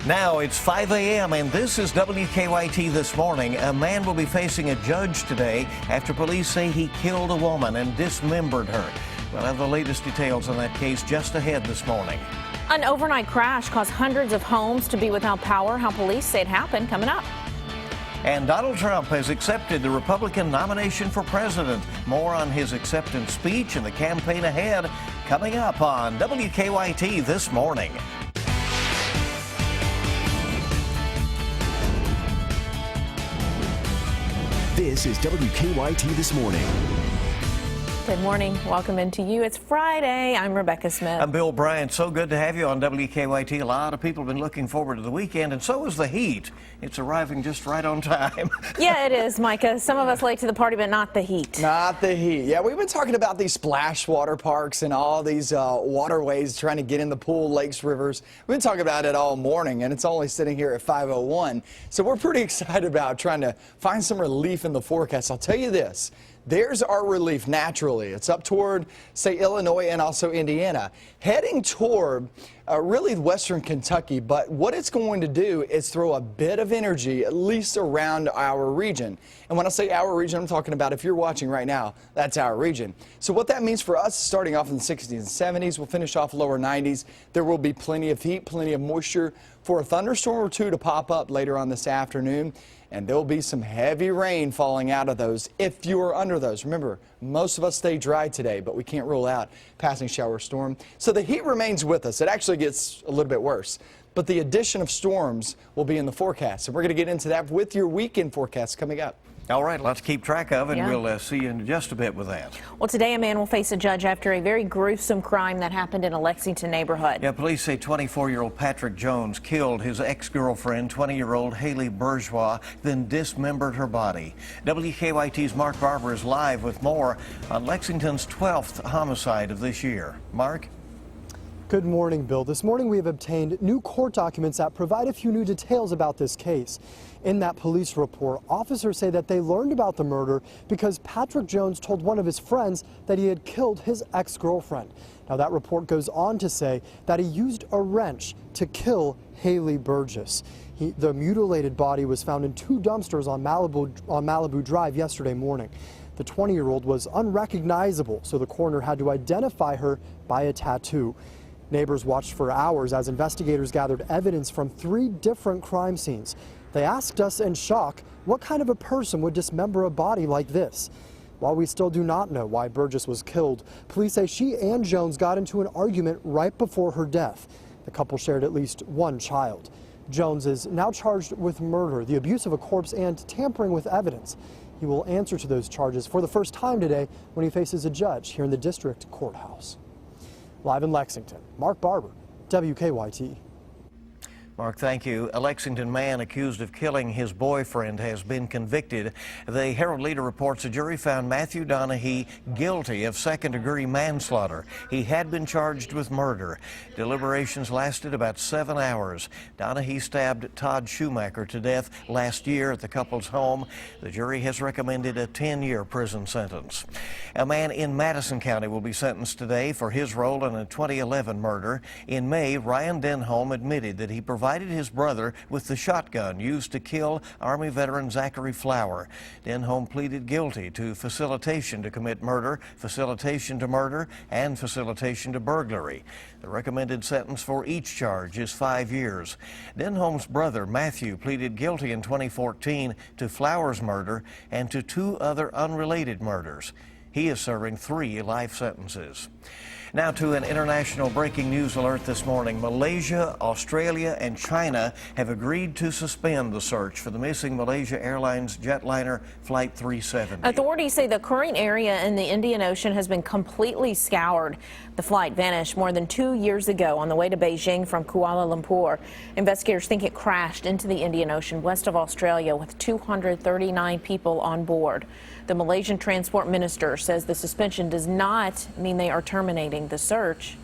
Now it's 5 a.m. and this is WKYT This Morning. A man will be facing a judge today after police say he killed a woman and dismembered her. We'll have the latest details on that case just ahead this morning. An overnight crash caused hundreds of homes to be without power. How police say it happened, coming up. And Donald Trump has accepted the Republican nomination for president. More on his acceptance speech and the campaign ahead coming up on WKYT This Morning. This is WKYT This Morning. Good morning. Welcome into you. It's Friday. I'm Rebecca Smith. I'm Bill Bryant. So good to have you on WKYT. A lot of people have been looking forward to the weekend, and so is the heat. It's arriving just right on time. Yeah, it is, Micah. Some of us late to the party, but not the heat. Not the heat. Yeah, we've been talking about these splash water parks and all these waterways trying to get in the pool, lakes, rivers. We've been talking about it all morning, and it's only sitting here at 5:01. So we're pretty excited about trying to find some relief in the forecast. I'll tell you this. There's our relief naturally. It's up toward, say, Illinois and also Indiana, heading toward really western Kentucky. But what it's going to do is throw a bit of energy, at least around our region. And when I say our region, I'm talking about if you're watching right now, that's our region. So what that means for us, starting off in the 60s and 70s, we'll finish off lower 90s. There will be plenty of heat, plenty of moisture for a thunderstorm or two to pop up later on this afternoon. And there'll be some heavy rain falling out of those if you are under those. Remember, most of us stay dry today, but we can't rule out passing shower storm. So the heat remains with us. It actually gets a little bit worse. But the addition of storms will be in the forecast. And we're going to get into that with your weekend forecast coming up. All right, let's keep track of, and we'll see you in just a bit with that. Well, today a man will face a judge after a very gruesome crime that happened in a Lexington neighborhood. Yeah, police say 24-year-old Patrick Jones killed his ex-girlfriend, 20-year-old Haley Bourgeois, then dismembered her body. WKYT's Mark Barber is live with more on Lexington's 12th homicide of this year. Mark? Good morning, Bill. This morning we have obtained new court documents that provide a few new details about this case. In that police report, officers say that they learned about the murder because Patrick Jones told one of his friends that he had killed his ex-girlfriend. Now, that report goes on to say that he used a wrench to kill Haley Burgess. The mutilated body was found in two dumpsters on Malibu Drive yesterday morning. The 20-year-old was unrecognizable, so the coroner had to identify her by a tattoo. Neighbors watched for hours as investigators gathered evidence from 3 different crime scenes. They asked us in shock, what kind of a person would dismember a body like this? While we still do not know why Burgess was killed, police say she and Jones got into an argument right before her death. The couple shared at least one child. Jones is now charged with murder, the abuse of a corpse, and tampering with evidence. He will answer to those charges for the first time today when he faces a judge here in the district courthouse. Live in Lexington, Mark Barber, WKYT. Mark, thank you. A Lexington man accused of killing his boyfriend has been convicted. The Herald Leader reports a jury found Matthew Donahue guilty of second-degree manslaughter. He had been charged with murder. Deliberations lasted about 7 hours. Donahue stabbed Todd Schumacher to death last year at the couple's home. The jury has recommended a 10-year prison sentence. A man in Madison County will be sentenced today for his role in a 2011 murder. In May, Ryan Denholm admitted that he provided his brother with the shotgun used to kill Army veteran Zachary Flower. Denholm pleaded guilty to facilitation to commit murder, facilitation to murder, and facilitation to burglary. The recommended sentence for each charge is 5 years. Denholm's brother, Matthew, pleaded guilty in 2014 to Flower's murder and to 2 other unrelated murders. He is serving 3 life sentences. Now to an international breaking news alert this morning. Malaysia, Australia, and China have agreed to suspend the search for the missing Malaysia Airlines jetliner Flight 370. Authorities say the current area in the Indian Ocean has been completely scoured. The flight vanished more than 2 years ago on the way to Beijing from Kuala Lumpur. Investigators think it crashed into the Indian Ocean west of Australia with 239 people on board. The Malaysian Transport Minister says the suspension does not mean they are terminating the search.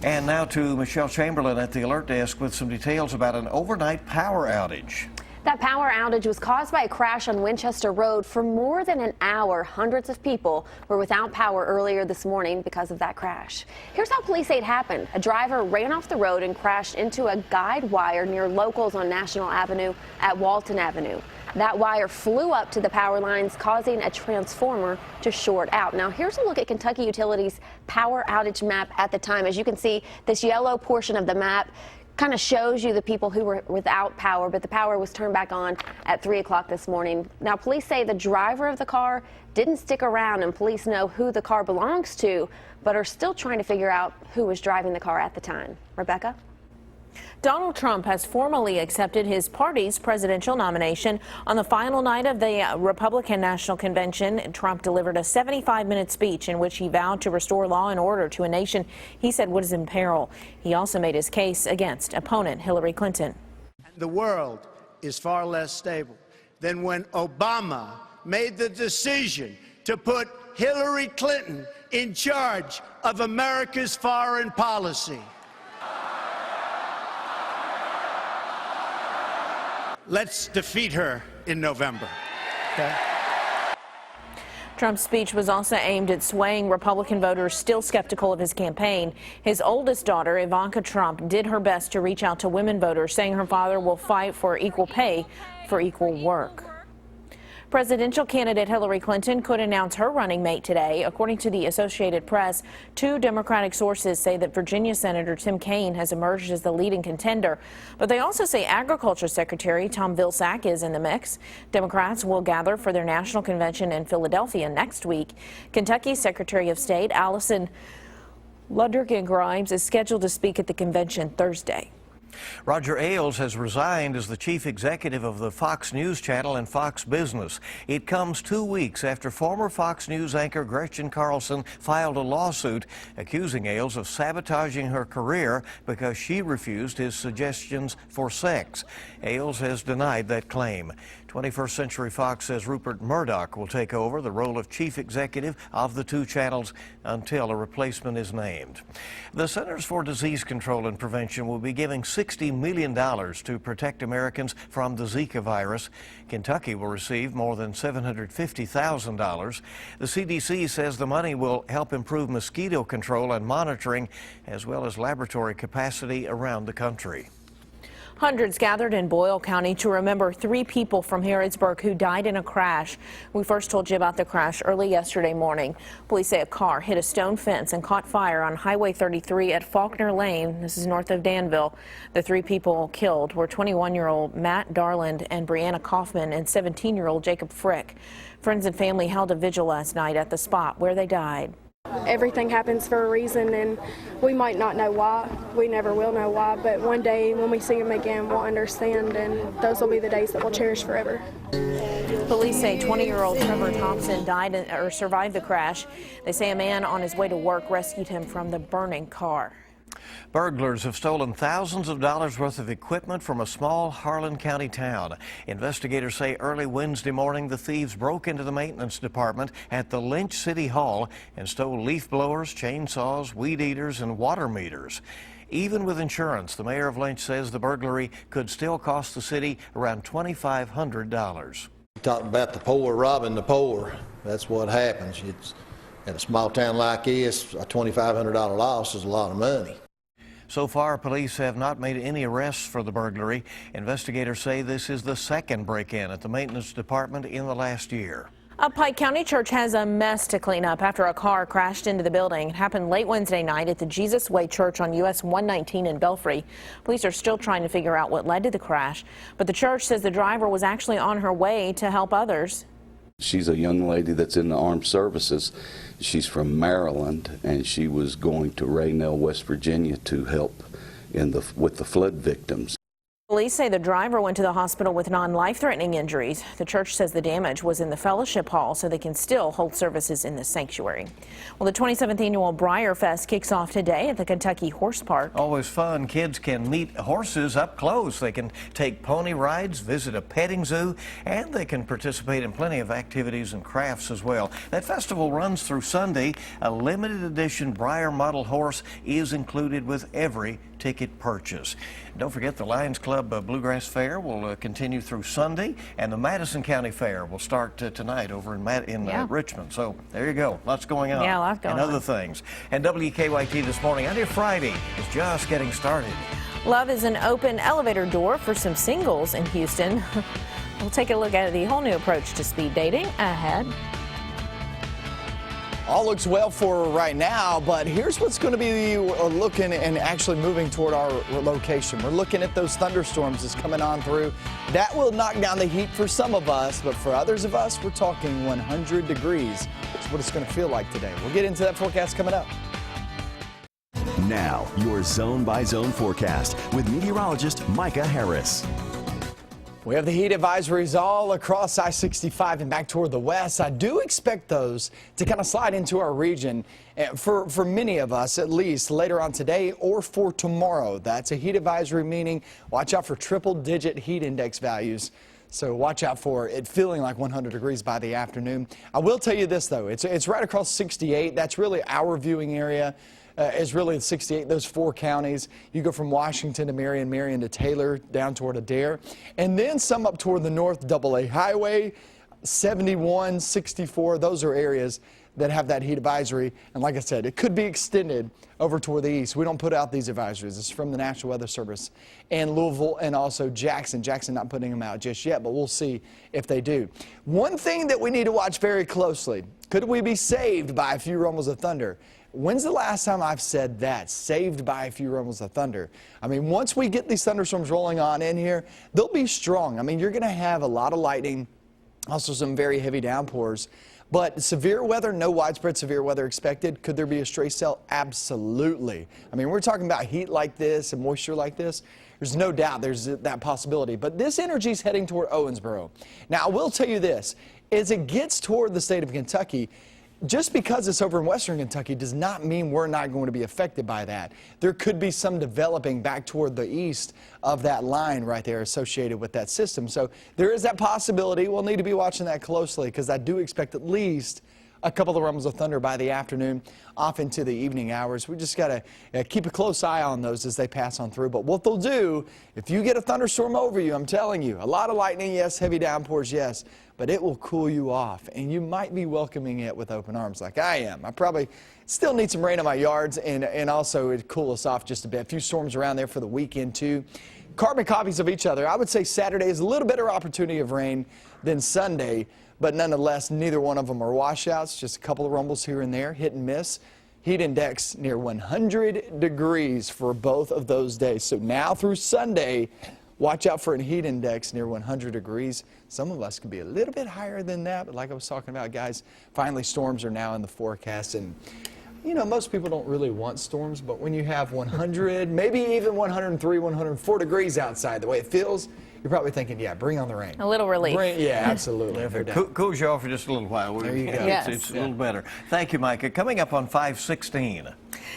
And now to Michelle Chamberlain at the Alert Desk with some details about an overnight power outage. That power outage was caused by a crash on Winchester Road for more than an hour. Hundreds of people were without power earlier this morning because of that crash. Here's how police say it happened. A driver ran off the road and crashed into a guide wire near Locals on National Avenue at Walton Avenue. That wire flew up to the power lines, causing a transformer to short out. Now, here's a look at Kentucky Utilities' power outage map at the time. As you can see, this yellow portion of the map kind of shows you the people who were without power, but the power was turned back on at 3 o'clock this morning. Now, police say the driver of the car didn't stick around, and police know who the car belongs to, but are still trying to figure out who was driving the car at the time. Rebecca? Donald Trump has formally accepted his party's presidential nomination. On the final night of the Republican National Convention, Trump delivered a 75-minute speech in which he vowed to restore law and order to a nation he said was in peril. He also made his case against opponent Hillary Clinton. The world is far less stable than when Obama made the decision to put Hillary Clinton in charge of America's foreign policy. Let's defeat her in November. Okay? Trump's speech was also aimed at swaying Republican voters still skeptical of his campaign. His oldest daughter, Ivanka Trump, did her best to reach out to women voters, saying her father will fight for equal pay for equal work. Presidential candidate Hillary Clinton could announce her running mate today. According to the Associated Press, two Democratic sources say that Virginia Senator Tim Kaine has emerged as the leading contender. But they also say Agriculture Secretary Tom Vilsack is in the mix. Democrats will gather for their national convention in Philadelphia next week. Kentucky's Secretary of State Allison Ludwig Grimes is scheduled to speak at the convention Thursday. Roger Ailes has resigned as the chief executive of the Fox News Channel and Fox Business. It comes 2 weeks after former Fox News anchor Gretchen Carlson filed a lawsuit accusing Ailes of sabotaging her career because she refused his suggestions for sex. Ailes has denied that claim. 21st Century Fox says Rupert Murdoch will take over the role of chief executive of the two channels until a replacement is named. The Centers for Disease Control and Prevention will be giving $60 million to protect Americans from the Zika virus. Kentucky will receive more than $750,000. The CDC says the money will help improve mosquito control and monitoring, as well as laboratory capacity around the country. Hundreds gathered in Boyle County to remember 3 people from Harrodsburg who died in a crash. We first told you about the crash early yesterday morning. Police say a car hit a stone fence and caught fire on Highway 33 at Faulkner Lane. This is north of Danville. The 3 people killed were 21-year-old Matt Darland and Brianna Kaufman and 17-year-old Jacob Frick. Friends and family held a vigil last night at the spot where they died. Everything happens for a reason, and we might not know why. We never will know why, but one day when we see them again, we'll understand, and those will be the days that we'll cherish forever. Police say 20-year-old Trevor Thompson survived the crash. They say a man on his way to work rescued him from the burning car. Burglars have stolen thousands of dollars worth of equipment from a small Harlan County town. Investigators say early Wednesday morning the thieves broke into the maintenance department at the Lynch City Hall and stole leaf blowers, chainsaws, weed eaters, and water meters. Even with insurance, the mayor of Lynch says the burglary could still cost the city around $2,500. Talking about the poor robbing the poor, that's what happens. It's in a small town like this, a $2,500 loss is a lot of money. So far, police have not made any arrests for the burglary. Investigators say this is the second break-in at the maintenance department in the last year. A Pike County church has a mess to clean up after a car crashed into the building. It happened late Wednesday night at the Jesus Way Church on US 119 in Belfry. Police are still trying to figure out what led to the crash, but the church says the driver was actually on her way to help others. She's a young lady that's in the armed services. She's from Maryland, and she was going to Raynell, West Virginia to help with the flood victims. Police say the driver went to the hospital with non-life-threatening injuries. The church says the damage was in the fellowship hall, so they can still hold services in the sanctuary. Well, the 27th annual Briar Fest kicks off today at the Kentucky Horse Park. Always fun. Kids can meet horses up close. They can take pony rides, visit a petting zoo, and they can participate in plenty of activities and crafts as well. That festival runs through Sunday. A limited edition Briar model horse is included with every ticket purchase. Don't forget the Lions Club Bluegrass Fair will continue through Sunday, and the Madison County Fair will start tonight over in Richmond. So there you go. Lots going on. Yeah, a lot going on. And other things. And WKYT this morning on your Friday is just getting started. Love is an open elevator door for some singles in Houston. We'll take a look at the whole new approach to speed dating ahead. All looks well for right now, but here's what's going to be looking and actually moving toward our location. We're looking at those thunderstorms that's coming on through. That will knock down the heat for some of us, but for others of us, we're talking 100 degrees. That's what it's going to feel like today. We'll get into that forecast coming up. Now, your zone-by-zone forecast with meteorologist Micah Harris. We have the heat advisories all across I-65 and back toward the west. I do expect those to kind of slide into our region for many of us, at least later on today or for tomorrow. That's a heat advisory, meaning watch out for triple-digit heat index values. So watch out for it feeling like 100 degrees by the afternoon. I will tell you this, though. It's right across 68. That's really our viewing area. Is really 68, those 4 counties. You go from Washington to Marion to Taylor, down toward Adair, and then some up toward the north, AA Highway, 71, 64. Those are areas that have that heat advisory. And like I said, it could be extended over toward the east. We don't put out these advisories. It's from the National Weather Service and Louisville and also Jackson. Jackson not putting them out just yet, but we'll see if they do. One thing that we need to watch very closely, could we be saved by a few rumbles of thunder? When's the last time I've said that? Saved by a few rumbles of thunder. I mean, once we get these thunderstorms rolling on in here, they'll be strong. I mean, you're going to have a lot of lightning, also some very heavy downpours. But severe weather, no widespread severe weather expected. Could there be a stray cell? Absolutely. I mean, we're talking about heat like this and moisture like this. There's no doubt there's that possibility. But this energy is heading toward Owensboro. Now, I will tell you this. As it gets toward the state of Kentucky, just because it's over in western Kentucky does not mean we're not going to be affected by that. There could be some developing back toward the east of that line right there associated with that system. So there is that possibility. We'll need to be watching that closely because I do expect at least a couple of rumbles of thunder by the afternoon off into the evening hours. We just got to keep a close eye on those as they pass on through. But what they'll do, if you get a thunderstorm over you, I'm telling you, a lot of lightning, yes, heavy downpours, yes, but it will cool you off. And you might be welcoming it with open arms like I am. I probably still need some rain on my yards, and also it'd cool us off just a bit. A few storms around there for the weekend, too. Carbon copies of each other. I would say Saturday is a little better opportunity of rain than Sunday. But nonetheless, neither one of them are washouts, just a couple of rumbles here and there, hit and miss. Heat index near 100 degrees for both of those days. So now through Sunday, watch out for a heat index near 100 degrees. Some of us could be a little bit higher than that, but like I was talking about, guys, finally storms are now in the forecast. And, you know, most people don't really want storms, but when you have 100, maybe even 103, 104 degrees outside, the way it feels, you're probably thinking, yeah, bring on the rain. A little relief. Yeah, absolutely. If it cools you off for just a little while, there you go. It's a little better. Thank you, Micah. Coming up on 5:16.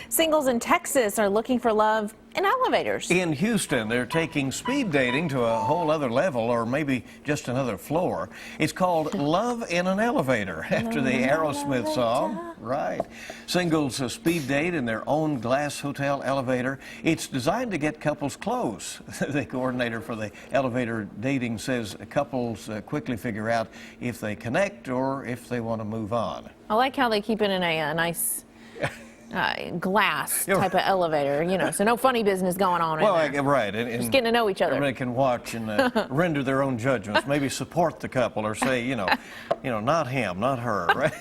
Singles in Texas are looking for love in elevators. In Houston, they're taking speed dating to a whole other level, or maybe just another floor. It's called Love in an Elevator, after the Aerosmith song. Right. Singles speed date in their own glass hotel elevator. It's designed to get couples close. The coordinator for the elevator dating says couples quickly figure out if they connect or if they want to move on. I like how they keep it in a nice glass type of elevator, you know, so no funny business going on in there. Right. Just getting to know each other. Everybody can watch and render their own judgments, maybe support the couple or say, you know, not him, not her, right?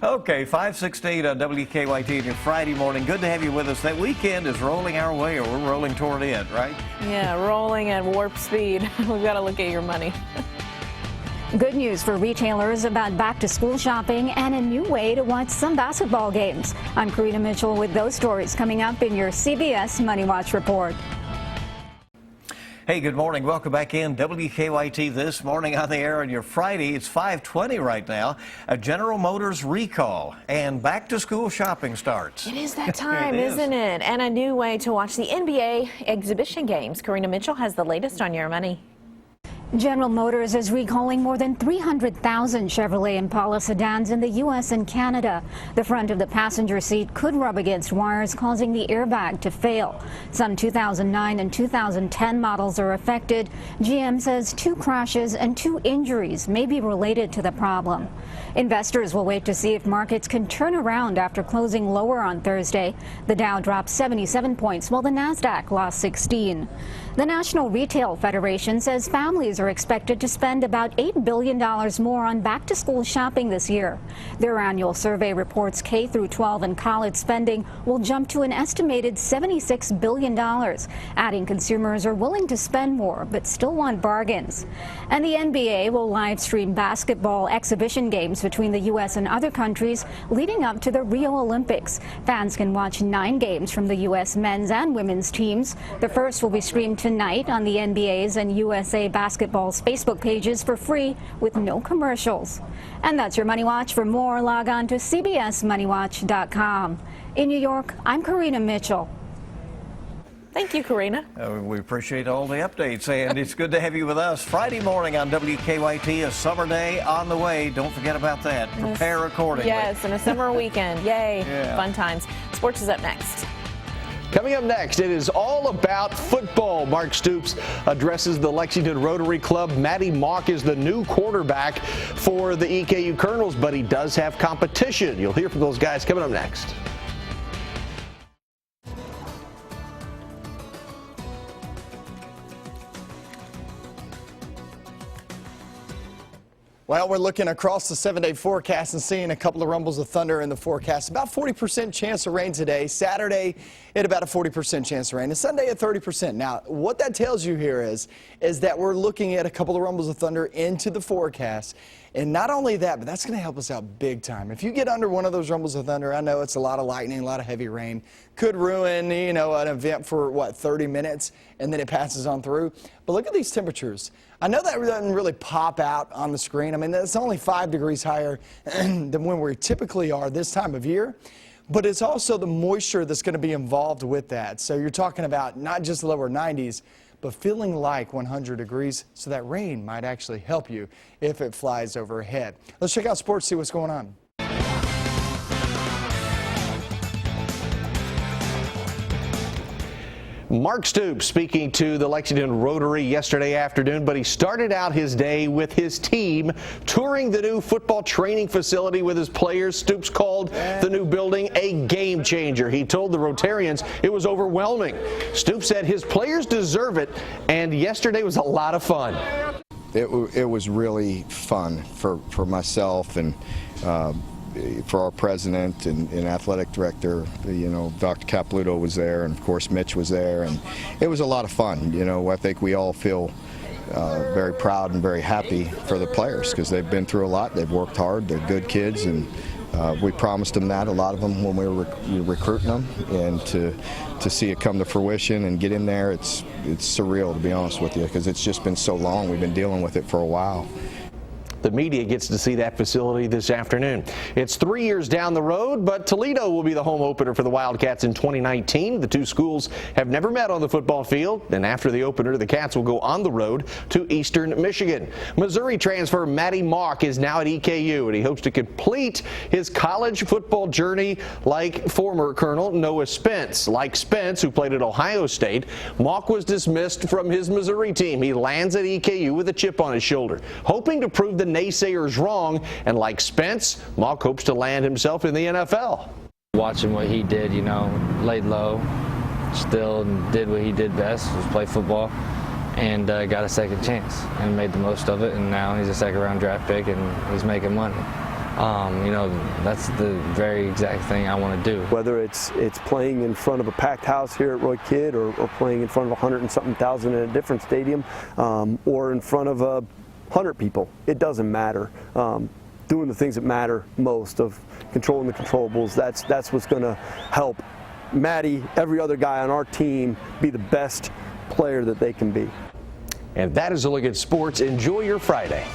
Okay, 5:16 on WKYT on your Friday morning. Good to have you with us. That weekend is rolling our way, or we're rolling toward it, right? Yeah, rolling at warp speed. We've got to look at your money. Good news for retailers about back-to-school shopping and a new way to watch some basketball games. I'm Karina Mitchell with those stories coming up in your CBS Money Watch report. Hey, good morning. Welcome back in. WKYT this morning on the air on your Friday. It's 5:20 right now. A General Motors recall and back-to-school shopping starts. It is that time, isn't it? And a new way to watch the NBA exhibition games. Karina Mitchell has the latest on your money. General Motors is recalling more than 300,000 Chevrolet Impala sedans in the U.S. and Canada. The front of the passenger seat could rub against wires, causing the airbag to fail. Some 2009 and 2010 models are affected. GM says 2 crashes and 2 injuries may be related to the problem. Investors will wait to see if markets can turn around after closing lower on Thursday. The Dow dropped 77 points while the Nasdaq lost 16. The National Retail Federation says families are expected to spend about $8 billion more on back-to-school shopping this year. Their annual survey reports K through 12 and college spending will jump to an estimated $76 billion, adding consumers are willing to spend more but still want bargains. And the NBA will live stream basketball exhibition games between the U.S. and other countries leading up to the Rio Olympics. Fans can watch 9 games from the U.S. men's and women's teams. The first will be streamed tonight on the NBA's and USA Basketball's Facebook pages for free with no commercials. And that's your Money Watch. For more, log on to CBSMoneyWatch.com. In New York, I'm Karina Mitchell. Thank you, Karina. We appreciate all the updates, and it's good to have you with us. Friday morning on WKYT, a summer day on the way. Don't forget about that. Prepare accordingly. Yes, and a summer weekend. Yay. Yeah. Fun times. Sports is up next. Coming up next, it is all about football. Mark Stoops addresses the Lexington Rotary Club. Matty Mock is the new quarterback for the EKU Colonels, but he does have competition. You'll hear from those guys coming up next. Well, we're looking across the 7-day forecast and seeing a couple of rumbles of thunder in the forecast. About 40% chance of rain today. Saturday, at about a 40% chance of rain. And Sunday at 30%. Now, what that tells you here is that we're looking at a couple of rumbles of thunder into the forecast. And not only that, but that's going to help us out big time. If you get under one of those rumbles of thunder, I know it's a lot of lightning, a lot of heavy rain. Could ruin, an event for, 30 minutes, and then it passes on through. But look at these temperatures. I know that doesn't really pop out on the screen. I mean, it's only 5 degrees higher than when we typically are this time of year. But it's also the moisture that's going to be involved with that. So you're talking about not just lower 90s, but feeling like 100 degrees. So that rain might actually help you if it flies overhead. Let's check out sports, see what's going on. Mark Stoops speaking to the Lexington Rotary yesterday afternoon, but he started out his day with his team touring the new football training facility with his players. Stoops called the new building a game changer. He told the Rotarians it was overwhelming. Stoops said his players deserve it, and yesterday was a lot of fun. It was really fun for myself and for our president and athletic director. Dr. Caputo was there, and of course Mitch was there, and it was a lot of fun. I think we all feel very proud and very happy for the players because they've been through a lot. They've worked hard. They're good kids, and we promised them that, a lot of them, when we were recruiting them, and to see it come to fruition and get in there, it's surreal, to be honest with you, because it's just been so long. We've been dealing with it for a while. The media gets to see that facility this afternoon. It's 3 years down the road, but Toledo will be the home opener for the Wildcats in 2019. The two schools have never met on the football field, and after the opener, the Cats will go on the road to Eastern Michigan. Missouri transfer Matty Mock is now at EKU, and he hopes to complete his college football journey like former Colonel Noah Spence. Like Spence, who played at Ohio State, Mock was dismissed from his Missouri team. He lands at EKU with a chip on his shoulder, hoping to prove the naysayers wrong, and like Spence, Mock hopes to land himself in the NFL. Watching what he did, laid low, still did what he did best, was play football, and got a second chance and made the most of it, and now he's a second-round draft pick and he's making money. That's the very exact thing I want to do. Whether it's playing in front of a packed house here at Roy Kidd or playing in front of 100 and something thousand in a different stadium, or in front of 100 people, it doesn't matter. Doing the things that matter most, of controlling the controllables, that's what's going to help Matty, every other guy on our team, be the best player that they can be. And that is a look at sports. Enjoy your Friday.